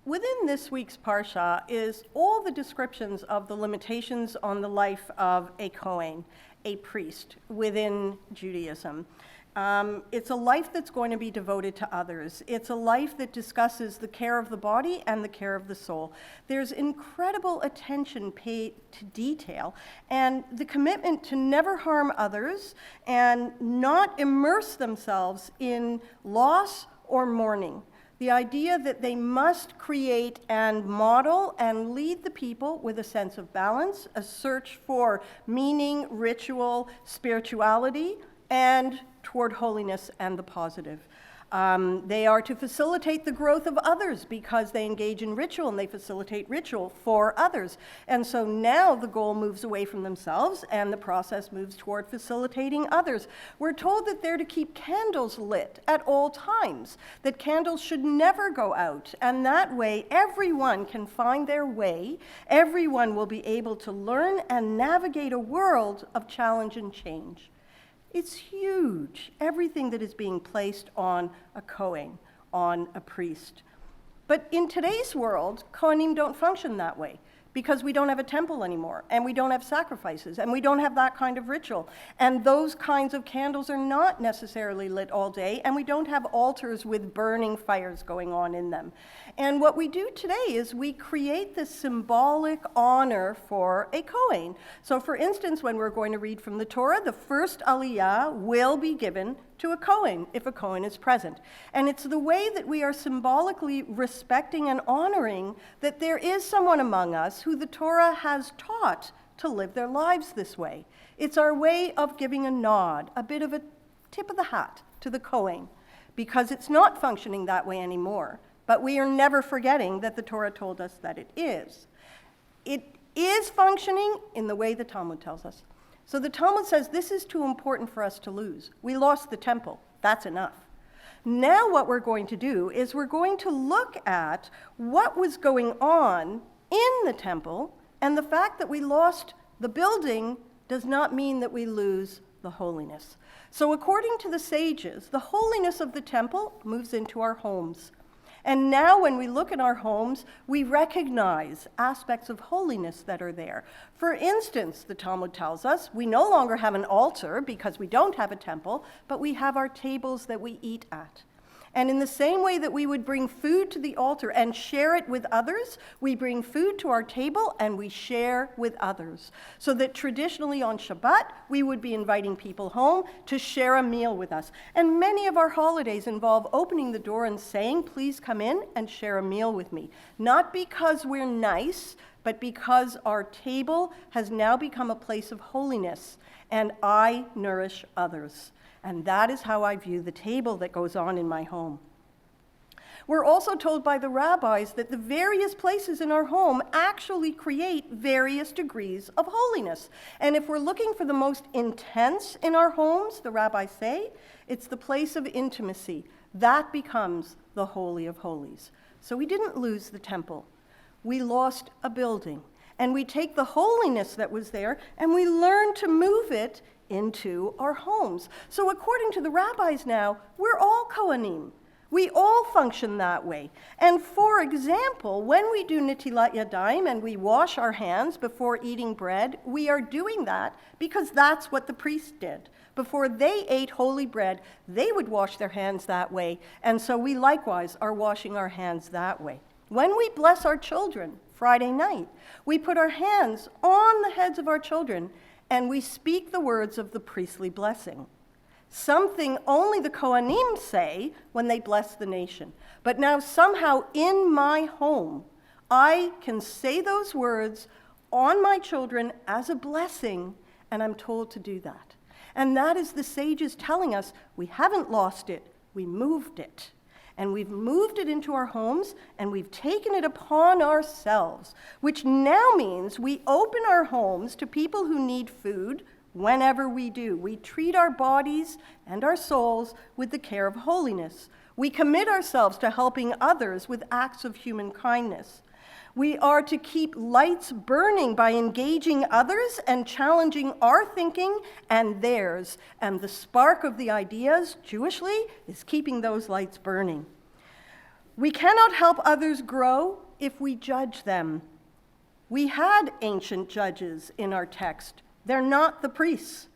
Within this week's Parsha is all the descriptions of the limitations on the life of a Kohen, a priest within Judaism. It's a life that's going to be devoted to others. It's a life that discusses the care of the body and the care of the soul. There's incredible attention paid to detail and the commitment to never harm others and not immerse themselves in loss or mourning. The idea that they must create and model and lead the people with a sense of balance, a search for meaning, ritual, spirituality, and toward holiness and the positive. They are to facilitate the growth of others because they engage in ritual and they facilitate ritual for others. And so now the goal moves away from themselves and the process moves toward facilitating others. We're told that they're to keep candles lit at all times, that candles should never go out. And that way everyone can find their way. Everyone will be able to learn and navigate a world of challenge and change. It's huge, everything that is being placed on a Kohen, on a priest. But in today's world, Kohanim don't function that way because we don't have a temple anymore, and we don't have sacrifices, and we don't have that kind of ritual. And those kinds of candles are not necessarily lit all day, and we don't have altars with burning fires going on in them. And what we do today is we create this symbolic honor for a Kohen. So for instance, when we're going to read from the Torah, the first aliyah will be given to a Kohen, if a Kohen is present. And it's the way that we are symbolically respecting and honoring that there is someone among us who the Torah has taught to live their lives this way. It's our way of giving a nod, a bit of a tip of the hat to the Kohen, because it's not functioning that way anymore. But we are never forgetting that the Torah told us that it is. It is functioning in the way the Talmud tells us. So the Talmud says this is too important for us to lose. We lost the temple. That's enough. Now what we're going to do is we're going to look at what was going on in the temple, and the fact that we lost the building does not mean that we lose the holiness. So according to the sages, the holiness of the temple moves into our homes. And now when we look at our homes, we recognize aspects of holiness that are there. For instance, the Talmud tells us we no longer have an altar because we don't have a temple, but we have our tables that we eat at. And in the same way that we would bring food to the altar and share it with others, we bring food to our table and we share with others. So that traditionally on Shabbat, we would be inviting people home to share a meal with us. And many of our holidays involve opening the door and saying, please come in and share a meal with me. Not because we're nice, but because our table has now become a place of holiness and I nourish others. And that is how I view the table that goes on in my home. We're also told by the rabbis that the various places in our home actually create various degrees of holiness. And if we're looking for the most intense in our homes, the rabbis say, it's the place of intimacy. That becomes the Holy of Holies. So we didn't lose the temple. We lost a building. And we take the holiness that was there and we learn to move it into our homes. So according to the rabbis now, we're all Kohanim. We all function that way. And for example, when we do Netilat Yadayim and we wash our hands before eating bread, we are doing that because that's what the priests did. Before they ate holy bread, they would wash their hands that way. And so we likewise are washing our hands that way. When we bless our children Friday night, we put our hands on the heads of our children and we speak the words of the priestly blessing. Something only the Kohanim say when they bless the nation. But now somehow in my home, I can say those words on my children as a blessing, and I'm told to do that. And that is the sages telling us we haven't lost it, we moved it. And we've moved it into our homes, and we've taken it upon ourselves, which now means we open our homes to people who need food whenever we do. We treat our bodies and our souls with the care of holiness. We commit ourselves to helping others with acts of human kindness. We are to keep lights burning by engaging others and challenging our thinking and theirs. And the spark of the ideas, Jewishly, is keeping those lights burning. We cannot help others grow if we judge them. We had ancient judges in our text. They're not the priests.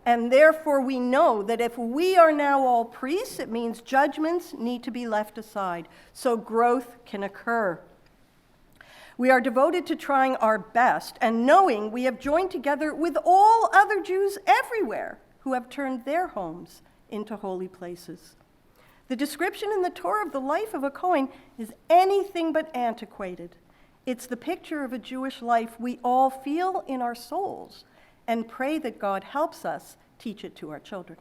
And therefore we know that if we are now all priests, it means judgments need to be left aside so growth can occur. We are devoted to trying our best and knowing we have joined together with all other Jews everywhere who have turned their homes into holy places. The description in the Torah of the life of a Kohen is anything but antiquated. It's the picture of a Jewish life we all feel in our souls and pray that God helps us teach it to our children.